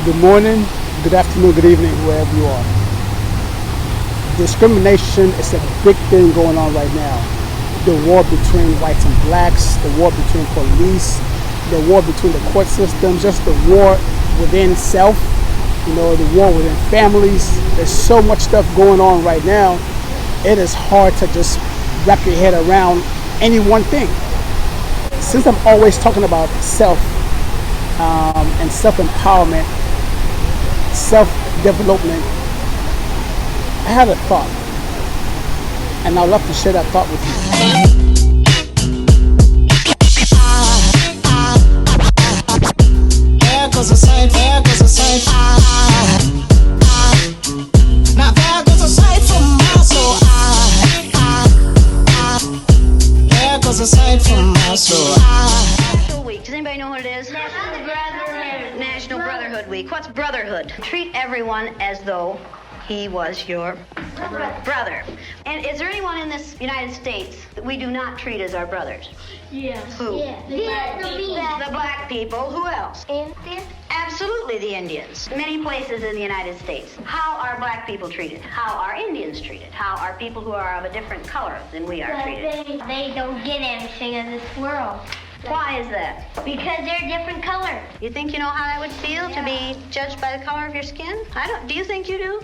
Good morning, good afternoon, good evening, wherever you are. Discrimination is a big thing going on right now. The war between whites and blacks, the war between police, the war between the court systems, just the war within self, the war within families. There's so much stuff going on right now. It is hard to just wrap your head around any one thing. Since I'm always talking about self and self-empowerment, self-development, I had a thought, and I'd love to share that thought with you. There goes a sight, there goes a sight. Now there goes a sight from my soul. There goes a sight from my soul. Week. Does anybody know what it is? National Brotherhood Week. What's brotherhood? Treat everyone as though he was your brother. And is there anyone in this United States that we do not treat as our brothers? Yes. Who? The black people. Who else? Indians. Absolutely the Indians. Many places in the United States. How are black people treated? How are Indians treated? How are people who are of a different color than we are treated? They don't get anything in this world. Why is that? Because they're different color. You think you know how that would feel to be judged by the color of your skin? I don't. Do you think you do?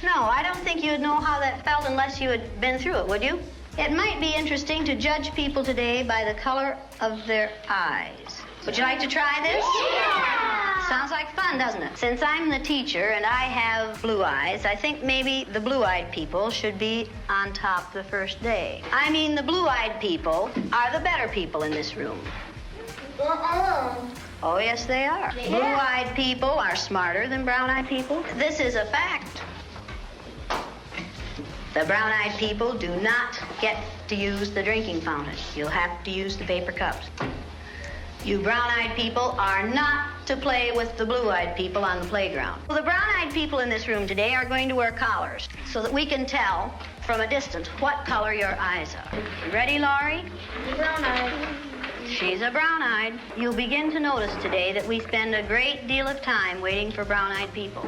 No, I don't think you'd know how that felt unless you had been through it, would you? It might be interesting to judge people today by the color of their eyes. Would you like to try this? Yeah! Sounds like fun, doesn't it? Since I'm the teacher and I have blue eyes, I think maybe the blue-eyed people should be on top the first day. I mean, the blue-eyed people are the better people in this room. Oh, yes, they are. Yeah. Blue-eyed people are smarter than brown-eyed people. This is a fact. The brown-eyed people do not get to use the drinking fountain. You'll have to use the paper cups. You brown-eyed people are not to play with the blue-eyed people on the playground. Well, the brown-eyed people in this room today are going to wear collars so that we can tell from a distance what color your eyes are. You ready, Laurie? Brown-eyed. She's a brown-eyed. You'll begin to notice today that we spend a great deal of time waiting for brown-eyed people.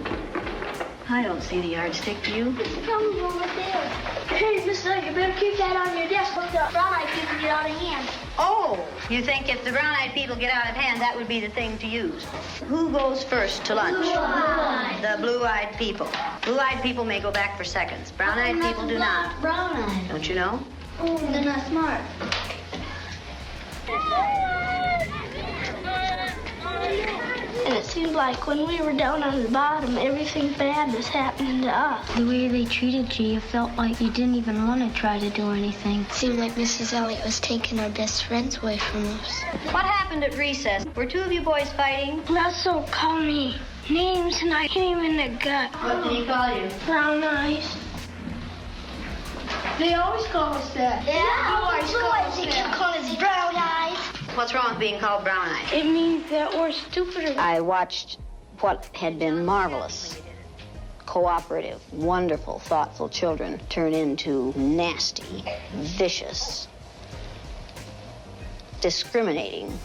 I don't see the yardstick, do you? It's probably over there. Hey, Miss Doug, you better keep that on your desk. Let the brown-eyed people get out of hand. Oh, you think if the brown-eyed people get out of hand, that would be the thing to use. Who goes first to lunch? Blue-eyed. The blue-eyed people. Blue-eyed people may go back for seconds. Brown-eyed people do not. Brown-eyed. Don't you know? Oh, they're not smart. And it seems like when we were down on the bottom, everything bad was happening to us. The way they treated you, you felt like you didn't even want to try to do anything. It seemed like Mrs. Elliott was taking our best friends away from us. What happened at recess? Were two of you boys fighting? Russell called me names and I hit him in the gut. What did he call you? Brown eyes. They always call us that. They keep calling us brown eyes. What's wrong with being called brown-eyed? It means that we're stupider. I watched what had been marvelous, cooperative, wonderful, thoughtful children turn into nasty, vicious, discriminating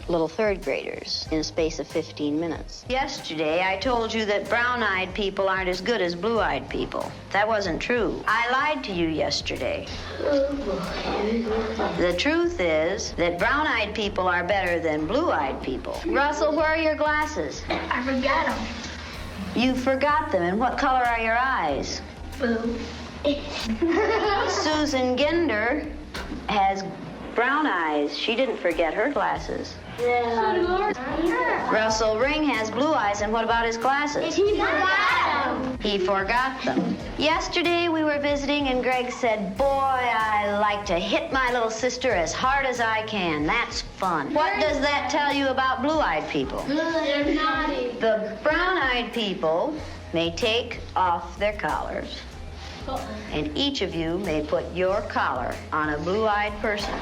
little third graders in a space of 15 minutes. Yesterday, I told you that brown-eyed people aren't as good as blue-eyed people. That wasn't true. I lied to you yesterday. The truth is that brown-eyed people are better than blue-eyed people. Russell, where are your glasses? I forgot them. You forgot them. And what color are your eyes? Blue. Susan Ginder has brown eyes. She didn't forget her glasses. Yeah. Russell Ring has blue eyes, and what about his glasses? He forgot them. He forgot them. Yesterday we were visiting, and Greg said, "Boy, I like to hit my little sister as hard as I can. That's fun." What does that tell you about blue-eyed people? They're naughty. The brown-eyed people may take off their collars, and each of you may put your collar on a blue-eyed person.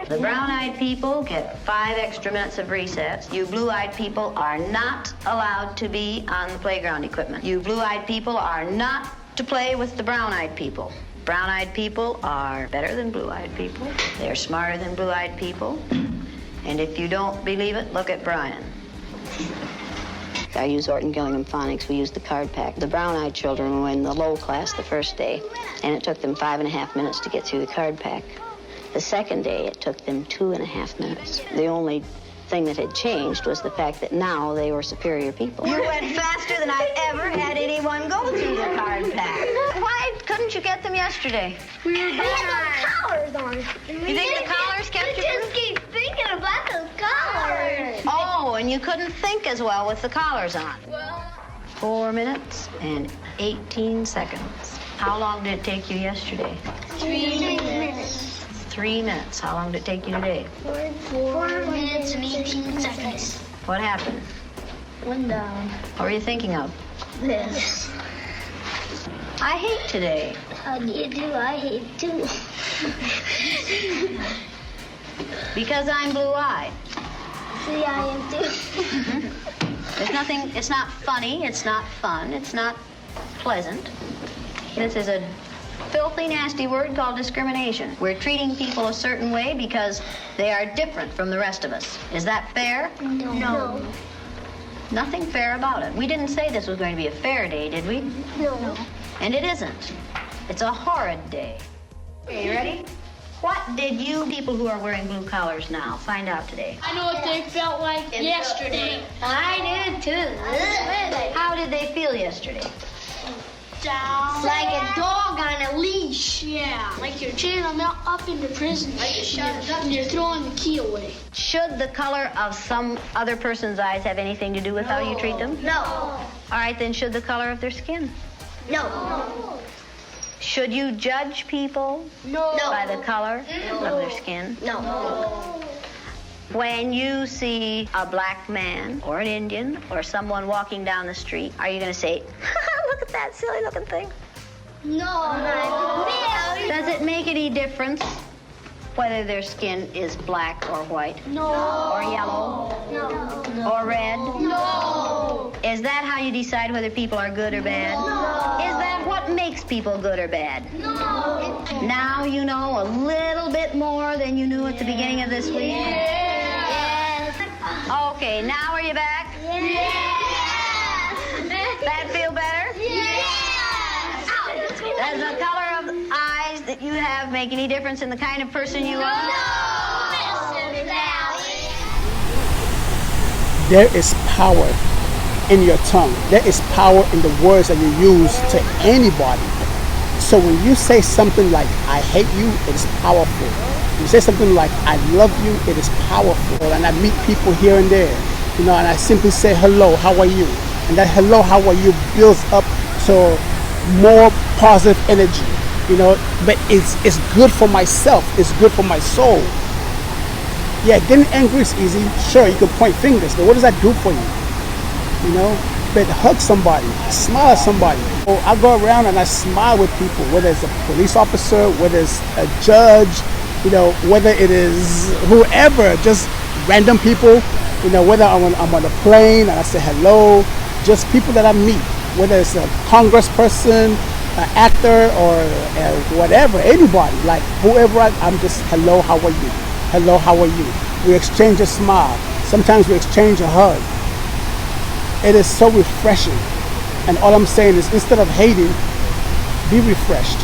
The brown-eyed people get 5 extra minutes of recess. You blue-eyed people are not allowed to be on the playground equipment. You blue-eyed people are not to play with the brown-eyed people. Brown-eyed people are better than blue-eyed people. They're smarter than blue-eyed people. And if you don't believe it, look at Brian. I use Orton Gillingham phonics. We used the card pack. The brown-eyed children were in the low class the first day, and it took them 5.5 minutes to get through the card pack. The second day, it took them 2.5 minutes. The only thing that had changed was the fact that now they were superior people. You went faster than I've ever had anyone go through the card pack. Why couldn't you get them yesterday? We had those collars on. You think the collars kept you? We just keep thinking about those collars. Oh, and you couldn't think as well with the collars on. 4 minutes and 18 seconds. How long did it take you yesterday? 3 minutes. 3 minutes. How long did it take you today? 4 minutes and 18 seconds. What happened? One down. What were you thinking of? This. I hate today. How do you do? I hate too. Because I'm blue-eyed. See, I am too. There's nothing, it's not funny, it's not fun, it's not pleasant. This is a filthy, nasty word called discrimination. We're treating people a certain way because they are different from the rest of us. Is that fair? No. Nothing fair about it. We didn't say this was going to be a fair day, did we? No. And it isn't. It's a horrid day. Okay, you ready? What did you people who are wearing blue collars now find out today? I know what they felt like yesterday. I did too. How did they feel yesterday? Down. Like a dog on a leash. Yeah. Like you're chaining them up into prison. Like you're shut up and you're throwing the key away. Should the color of some other person's eyes have anything to do with how you treat them? No. All right, then should the color of their skin? No. Should you judge people by the color of their skin? No. When you see a black man or an Indian or someone walking down the street, are you going to say, look at that silly looking thing? No. Does it make any difference whether their skin is black or white? No. Or yellow? No. Or red? No. Is that how you decide whether people are good or bad? No. Is that what makes people good or bad? No. Now you know a little bit more than you knew at the beginning of this week? Yes. Okay, now are you back? Yes. That feel better? Yes. Does the color of the eyes that you have make any difference in the kind of person you are? There is power in your tongue. There is power in the words that you use to anybody. So when you say something like, I hate you, it is powerful. You say something like, I love you, it is powerful. And I meet people here and there, and I simply say, hello, how are you? And that hello, how are you builds up to more positive energy, but it's good for myself, it's good for my soul. Yeah, getting angry is easy. Sure, you can point fingers, but what does that do for you? But hug somebody, smile at somebody. I go around and I smile with people, whether it's a police officer, whether it's a judge, whether it is whoever, just random people, whether I'm on a plane and I say hello, just people that I meet, whether it's a congressperson, an actor, or whatever, anybody, like whoever, I'm just, hello, how are you? Hello, how are you? We exchange a smile. Sometimes we exchange a hug. It is so refreshing. And all I'm saying is, instead of hating, be refreshed,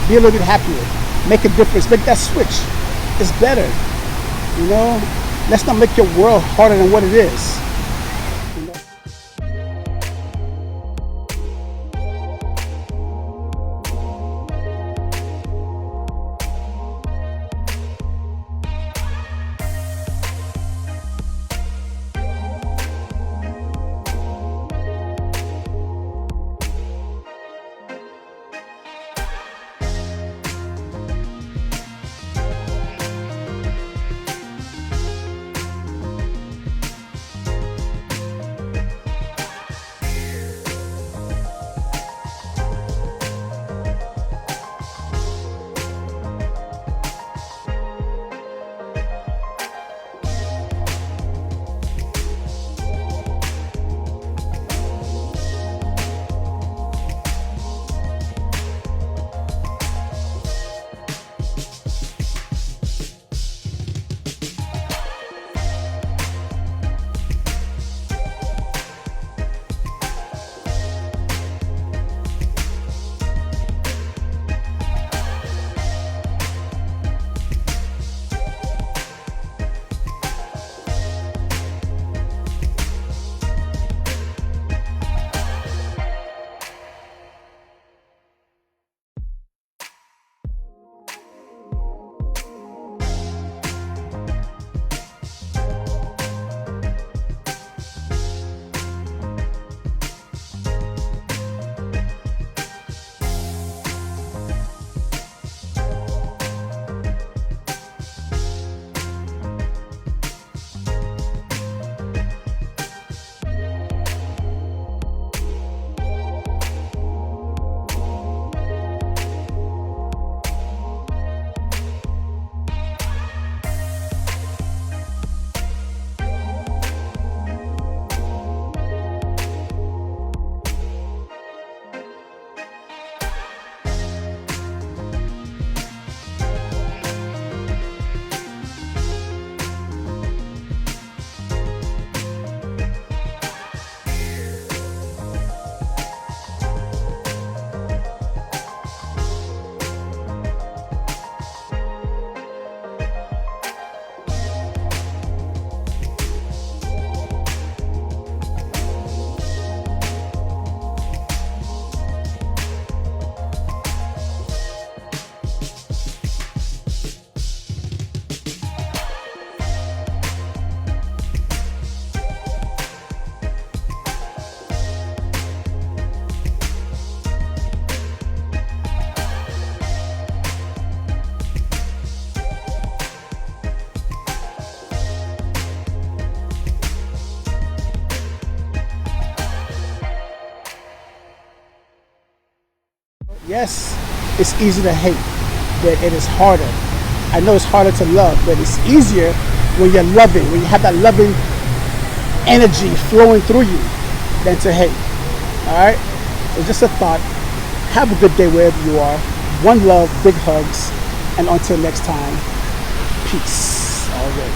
be a little bit happier. Make a difference, make that switch. It's better, Let's not make your world harder than what it is. Yes, it's easy to hate, but it is harder. I know it's harder to love, but it's easier when you're loving, when you have that loving energy flowing through you than to hate. Alright? So just a thought. Have a good day wherever you are. One love, big hugs, and until next time, peace already.